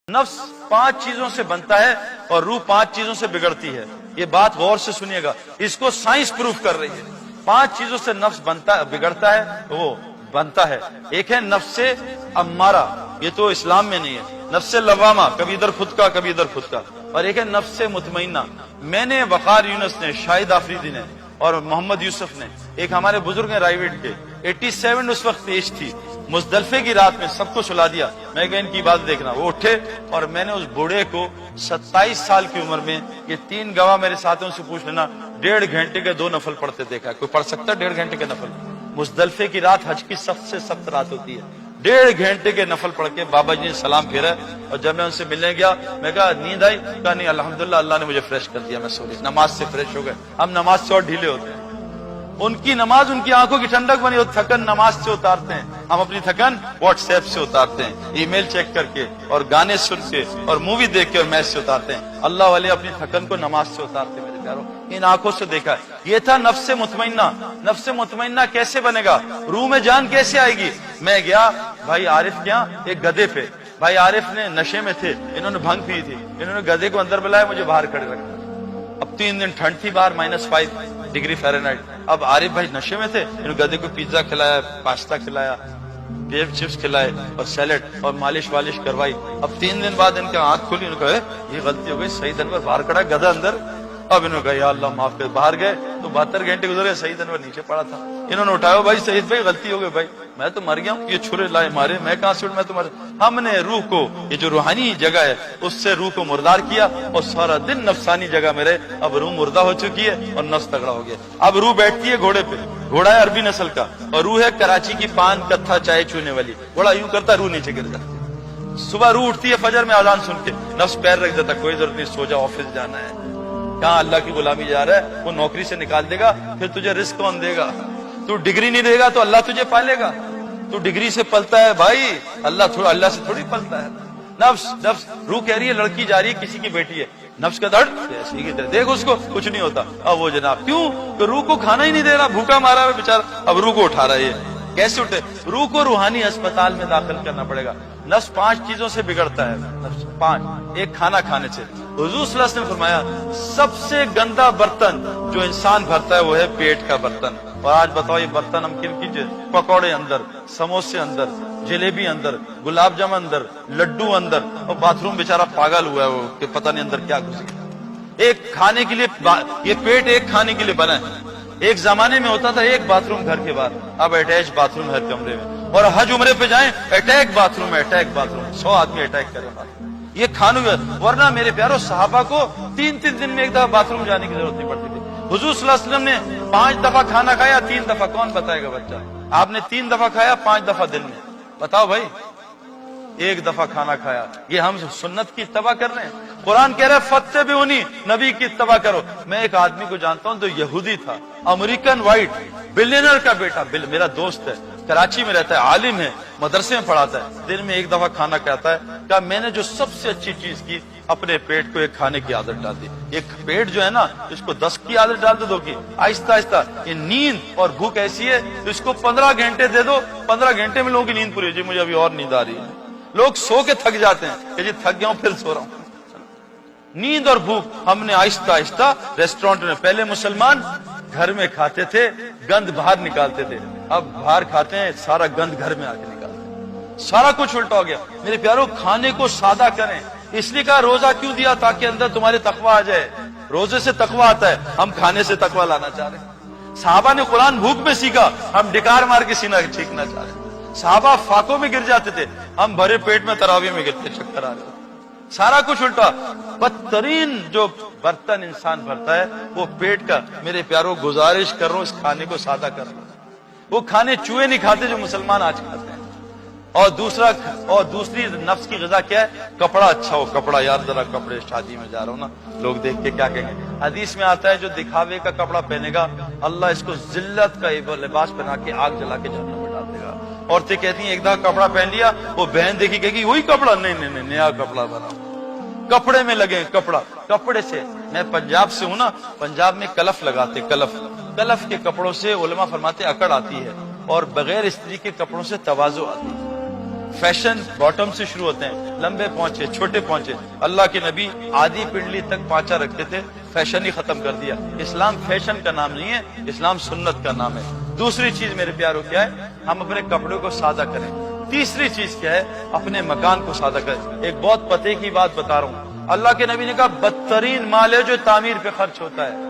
नफ्स 5 चीजों से बनता है और रूह 5 चीजों से बिगड़ती है। ये बात गौर से सुनिएगा, इसको साइंस प्रूफ कर रही है। 5 चीजों से नफ्स बिगड़ता है, वो बनता है। एक है नफ्से अम्मारा, ये तो इस्लाम में नहीं है, नफ्से लवामा, कभी इधर खुद का कभी इधर खुद का, और एक है नफ्से मुतमइन्ना। मैंने, वकार यूनुस ने, शाहिद आफरीदी ने और मोहम्मद यूसुफ ने, एक हमारे बुजुर्ग हैं रायवेट के, 87 उस वक्त एज थी, मुजदलफे की रात में सबको सुला दिया। मैं कहा इनकी बात देखना। वो उठे और मैंने उस बूढ़े को 27 साल की उम्र में, ये 3 गवाह मेरे साथियों से पूछ लेना, 1.5 घंटे के 2 नफल पढ़ते देखा। कोई पढ़ सकता है 1.5 घंटे के नफल? मुजदलफे की रात हज की सबसे सख्त रात होती है। 1.5 घंटे के नफल पढ़ के बाबा जी ने सलाम फेरा। और जब मैं उनसे मिलने गया, मैं कहा नींद आई? कहा नहीं, अल्हम्दुलिल्लाह अल्लाह ने मुझे फ्रेश कर दिया, मैं सो लिया, नमाज से फ्रेश हो गए। हम नमाज से और ढीले होते हैं। उनकी नमाज उनकी आंखों की ठंडक बनी, और थकन नमाज से उतारते हैं। हम अपनी थकन व्हाट्सएप से उतारते हैं, ईमेल चेक करके और गाने सुन के और मूवी देख के और मैच से उतारते हैं। अल्लाह वाले अपनी थकन को नमाज से उतारते हैं। मेरे प्यारों, इन आंखों से देखा है। ये था नफ्से मुतमइन्ना। नफ्से मुतमइन्ना कैसे बनेगा, रूह में जान कैसे आएगी? मैं गया भाई आरिफ के यहाँ, एक गधे पे। भाई आरिफ ने नशे में थे, इन्होंने भंग पी थी, इन्होंने गधे को अंदर बुलाया, मुझे बाहर खड़े रखा। अब 3 दिन ठंड थी, बाहर -5 डिग्री फ़ारेनहाइट। अब आरिफ भाई नशे में थे, इन्होंने गधे को पिज्जा खिलाया, पास्ता खिलाया, बेब चिप्स खिलाए और सैलेड और मालिश वालिश करवाई। अब 3 दिन बाद इनका आंख खुली, इन्होंने कहा ये गलती हो गई, सईद अनवर बाहर खड़ा, गधा अंदर। अब इन्होंने कहा या अल्लाह माफ कर। बाहर गए तो 72 घंटे गुजर गए, सईद अनवर नीचे पड़ा था। इन्होंने उठाया, भाई सईद भाई गलती हो गई, भाई मैं तो मर गया हूँ, ये छुरे लाए मारे, मैं कहां से उठ, मैं तो मर। हमने रूह को, ये जो रूहानी जगह है, उससे रूह को मुर्दार किया और सारा दिन नफसानी जगह में रहे। अब रूह मुर्दा हो चुकी है और नफ्स तगड़ा हो गया। अब रूह बैठती है घोड़े पे, घोड़ा है अरबी नस्ल का, और रूह है कराची की पान कत्था चाय चूने वाली। घोड़ा यूं करता, रूह नीचे गिर जाती। सुबह रूह उठती है फजर में अजान सुन के, नफ्स पैर रख देता, कोई जरूरत नहीं, सो जा, ऑफिस जाना है। कहाँ अल्लाह की गुलामी जा रहा है, वो नौकरी से निकाल देगा, फिर तुझे रिस्क कौन देगा? तू डिग्री नहीं देगा तो अल्लाह तुझे पालेगा? तू डिग्री से पलता है भाई, अल्लाह से थोड़ी पलता है। नफ्स रूह कह रही है, लड़की जा रही है, किसी की बेटी है, नफ्स का दर्द ऐसी की तरह, देख उसको कुछ नहीं होता। अब वो जनाब क्यों? तो रूह को खाना ही नहीं दे रहा, भूखा मारा है बेचारा, अब रूह को उठा रहा है। कैसे उठे? रूह को रूहानी अस्पताल में दाखिल करना पड़ेगा। नफ्स 5 चीजों से बिगड़ता है, नफ्स 5। एक, खाना खाने से। हुजूर सल्लल्लाहु अलैहि वसल्लम ने फरमाया सबसे गंदा बर्तन जो इंसान भरता है वो है पेट का बर्तन। और आज बताओ ये बर्तन हम किन की? पकौड़े अंदर, समोसे अंदर, जलेबी अंदर, गुलाब जामुन अंदर, लड्डू अंदर, और बाथरूम बेचारा पागल हुआ है वो कि पता नहीं अंदर क्या घुस गया। एक खाने के लिए, ये पेट एक खाने के लिए बना है। एक जमाने में होता था एक बाथरूम घर के बाहर, अब अटैच बाथरूम हर कमरे में। और हज उम्रे पे जाएं, अटैक बाथरूम है, अटैक बाथरूम, 100 आदमी अटैक करे। ये खानों, वरना मेरे प्यारों सहाबा को 3-3 दिन में एक दफा बाथरूम जाने की जरूरत नहीं पड़ती थी। हुजूर सल्लल्लाहु अलैहि वसल्लम ने 5 दफा खाना खाया, 3 दफा, कौन बताएगा बच्चा? आपने 3 दफा खाया, 5 दफा दिन में, बताओ भाई। 1 दफा खाना खाया, ये हम सुन्नत की इत्तबा कर रहे हैं। कुरान कह रहा है फत्तबिऊनी, नबी की इत्तबा करो। मैं एक आदमी को जानता हूं जो यहूदी था, अमेरिकन व्हाइट, बिलियनर का बेटा, मेरा दोस्त है, कराची में रहता है, आलिम है, मदरसे में पढ़ाता है, दिन में 1 दफा खाना खाता है। क्या मैंने जो सबसे अच्छी चीज की, अपने पेट को एक खाने की आदत डाल दी। एक पेट जो है ना, इसको 10 की आदत डाल दो कि आहिस्ता आहिस्ता। ये नींद और भूख ऐसी है तो इसको 15 घंटे दे दो, 15 घंटे में लोगों की नींद पूरी। जी मुझे अभी और नींद आ रही है। लोग सो के थक जाते हैं कि जी थक गया हूं, फिर सो रहा हूं। नींद और भूख हमने आहिस्ता आहिस्ता रेस्टोरेंट में, पहले मुसलमान घर में खाते थे, गंद बाहर निकालते थे, अब बाहर खाते हैं, सारा गंद घर में आके निकालते हैं। सारा कुछ उल्टा हो गया। मेरे प्यारों, खाने को सादा करें। इसलिए कहा रोजा क्यों दिया? ताकि अंदर तुम्हारे तकवा आ जाए। रोजे से तकवा आता है, हम खाने से तकवा लाना चाह रहे हैं। साहबा ने कुरान भूख में सीखा, हम डिकार मार के सीना छींकना चाह रहे हैं। साहबा फाकों में गिर जाते थे, हम भरे पेट में तरावी में गिरते, चक्कर आ रहे। सारा कुछ उल्टा। बदतरीन जो बर्तन इंसान भरता है वो पेट का। मेरे प्यारों, गुजारिश कर रहा हूं, इस खाने को सादा कर लो। वो खाने चूहे नहीं खाते जो मुसलमान आज खाते हैं। और दूसरी नफ्स की ग़िज़ा क्या है? कपड़ा अच्छा हो, कपड़ा, यार जरा कपड़े, शादी में जा रहा हूं ना, लोग देख के क्या कहेंगे। हदीस में आता है जो दिखावे का कपड़ा पहनेगा, अल्लाह इसको जिल्लत का लिबास पहना के आग जला के जहन्नम में डाल देगा। औरतें कहती हैं एक दफा कपड़ा पहन लिया, वो बहन देखी कहेगी वही कपड़ा, नहीं, नया कपड़ा बना। कपड़े में लगे, कपड़े से। मैं पंजाब से हूं ना, पंजाब में कलफ लगाते, कलफ के कपड़ों से उलमा फरमाते अकड़ आती है, और बगैर स्त्री के कपड़ों से तवाज़ु आती है। फैशन बॉटम से शुरू होते हैं, लंबे पहुंचे, छोटे पहुंचे। अल्लाह के नबी आधी पिंडली तक पांचा रखते थे, फैशन ही खत्म कर दिया। इस्लाम फैशन का नाम नहीं है, इस्लाम सुन्नत का नाम है। दूसरी चीज मेरे प्यारों क्या है, हम अपने कपड़ों को सादा करें। तीसरी चीज क्या है, अपने मकान को सादा करें। एक बहुत पते की बात बता रहा हूँ, अल्लाह के नबी ने कहा बदतरीन माल है जो तामीर पे खर्च होता है।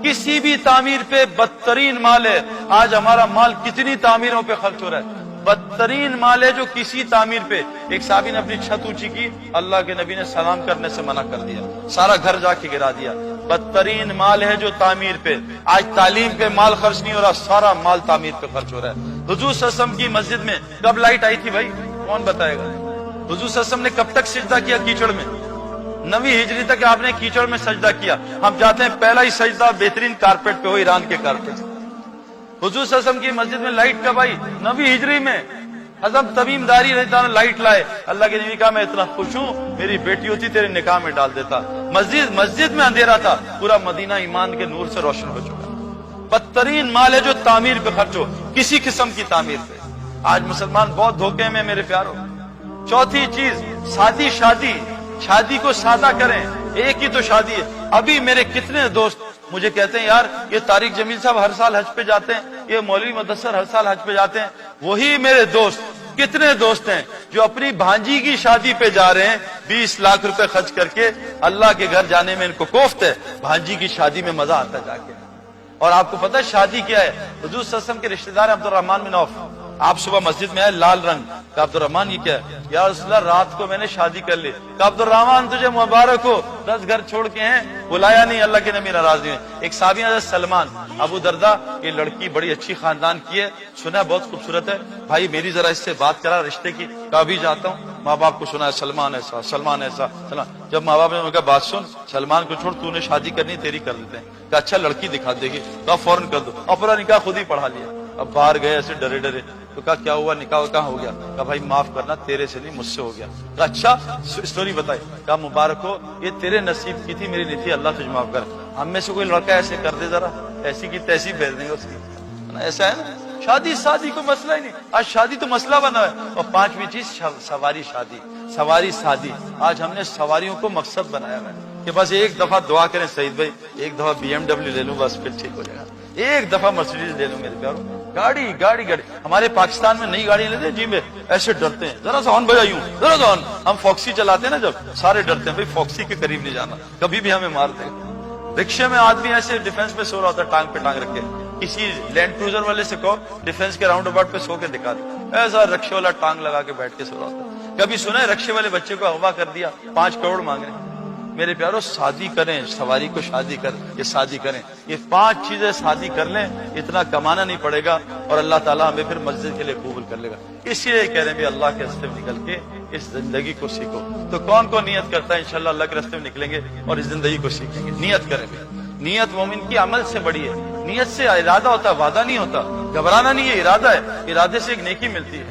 किसी भी तामीर पे बदतरीन माल है। आज हमारा माल कितनी तामीरों पे खर्च हो रहा है, बदतरीन माल है जो किसी तामीर पे। एक साहबी ने अपनी छत ऊंची की, अल्लाह के नबी ने सलाम करने से मना कर दिया, सारा घर जाके गिरा दिया। बदतरीन माल है जो तामीर पे। आज तालीम पे माल खर्च नहीं हो रहा, सारा माल तामीर पे खर्च हो रहा है। हुजूर सल्लल्लाहु अलैहि वसल्लम की मस्जिद में कब लाइट आई थी भाई, कौन बताएगा? हुजूर सल्लल्लाहु अलैहि वसल्लम ने कब तक सजदा किया कीचड़ में? 9वीं हिजरी तक आपने कीचड़ में सजदा किया। हम जाते हैं, पहला ही सजदा बेहतरीन कारपेट पे हो, ईरान के कारपेट। हुजूर सल्लल्लाहु अलैहि वसल्लम की मस्जिद में लाइट कब आई? 9वीं हिजरी में। हज़रत तमीमदारी रहता लाइट लाए। अल्लाह के नबी कहा मैं इतना खुश हूँ, मेरी बेटी होती तेरे निकाह में डाल देता। मस्जिद में अंधेरा था, पूरा मदीना ईमान के नूर से रोशन हो चुका। बदतरीन माल है जो तामीर पे खर्च हो, किसी किस्म की तामीर पे। आज मुसलमान बहुत धोखे में मेरे प्यारों। चौथी चीज, शादी को सादा करें। एक ही तो शादी है। अभी मेरे कितने दोस्त मुझे कहते हैं यार ये तारिक जमील साहब हर साल हज पे जाते हैं, ये मौलवी मुदस्सर हर साल हज पे जाते हैं। वही मेरे दोस्त, कितने दोस्त हैं जो अपनी भांजी की शादी पे जा रहे हैं, 20 लाख रुपए खर्च करके। अल्लाह के घर जाने में इनको कोफ्त है, भांजी की शादी में मजा आता है जाके। और आपको पता है शादी क्या है? हुजूर सल्लल्लाहु अलैहि वसल्लम के रिश्तेदार अब्दुर्रहमान बिन औफ, आप सुबह मस्जिद में आए, लाल रंग का। अब्दुर्रहमान ये क्या है? या रसूलल्लाह रात को मैंने शादी कर ली। का अब्दुर्रहमान तुझे मुबारक हो, 10 घर छोड़ के हैं, बुलाया नहीं, अल्लाह के नबी नाराज हुए। एक साहबी हज़रत सलमान, अबू दरदा, ये लड़की बड़ी अच्छी खानदान की है, सुना है बहुत खूबसूरत है, भाई मेरी जरा इससे बात करा रिश्ते की। कभी जाता हूँ, माँ बाप को सुना है सलमान ऐसा सलमान ऐसा। जब माँ बाप ने उनका बात सुन, सलमान को छोड़, तूने शादी करनी तेरी कर देते हैं। कहा अच्छा लड़की दिखा देगी, कहा फौरन कर दो। अपना निकाह खुद ही पढ़ा लिया। अब बाहर गए ऐसे डरे डरे, तो कहा क्या हुआ, निकाह कहाँ हो गया? कहा भाई माफ करना, तेरे से नहीं मुझसे हो गया। कहा अच्छा स्टोरी बताई। कहा मुबारक हो, ये तेरे नसीब की थी, मेरी नहीं थी, अल्लाह तुझे माफ कर। हम में से कोई लड़का ऐसे कर दे जरा, ऐसी की तैसी भेज देंगे उसकी। ऐसा है ना, शादी को मसला ही नहीं। आज शादी तो मसला बना है। और 5वीं चीज सवारी शादी। आज हमने सवारियों को मकसद बनाया है कि बस एक दफा दुआ करें सईद भाई, एक दफा BMW ले लूं, बस फिर ठीक हो जाएगा। एक दफा मर्सिडीज ले लूं मेरे प्यारों, गाड़ी। हमारे पाकिस्तान में नई गाड़ी लेते हैं जी में, ऐसे डरते हैं, जरा सा हॉर्न बजायूं, जरा सा हॉर्न। हम फॉक्सी चलाते हैं ना, जब सारे डरते हैं भाई फॉक्सी के करीब नहीं जाना, कभी भी हमें मार देगा। रिक्शे में आदमी ऐसे डिफेंस पे सो रहा होता है, टांग पे टांग रख के। किसी लैंड क्रूजर वाले से कहो डिफेंस के राउंड अबाउट पे सो के दिखा दे, ऐसा रिक्शे वाला टांग लगा के बैठ के सो रहा होता है। कभी सुना है रिक्शे वाले बच्चे को अगवा कर दिया, 5 करोड़ मांग रहे हैं? मेरे प्यारों शादी करें, सवारी को शादी कर, ये शादी करें, ये 5 चीजें शादी कर लें, इतना कमाना नहीं पड़ेगा और अल्लाह ताला हमें फिर मस्जिद के लिए कबूल कर लेगा। इसलिए कह रहे हैं भी अल्लाह के रास्ते में निकल के इस जिंदगी को सीखो। तो कौन कौन नियत करता है इंशाल्लाह अल्लाह के रास्ते में निकलेंगे और इस जिंदगी को सीखेंगे? नियत करें भी। नियत मोमिन की अमल से बड़ी है। नियत से इरादा होता है, वादा नहीं होता। घबराना नहीं है, इरादा है, इरादे से एक नेकी मिलती है।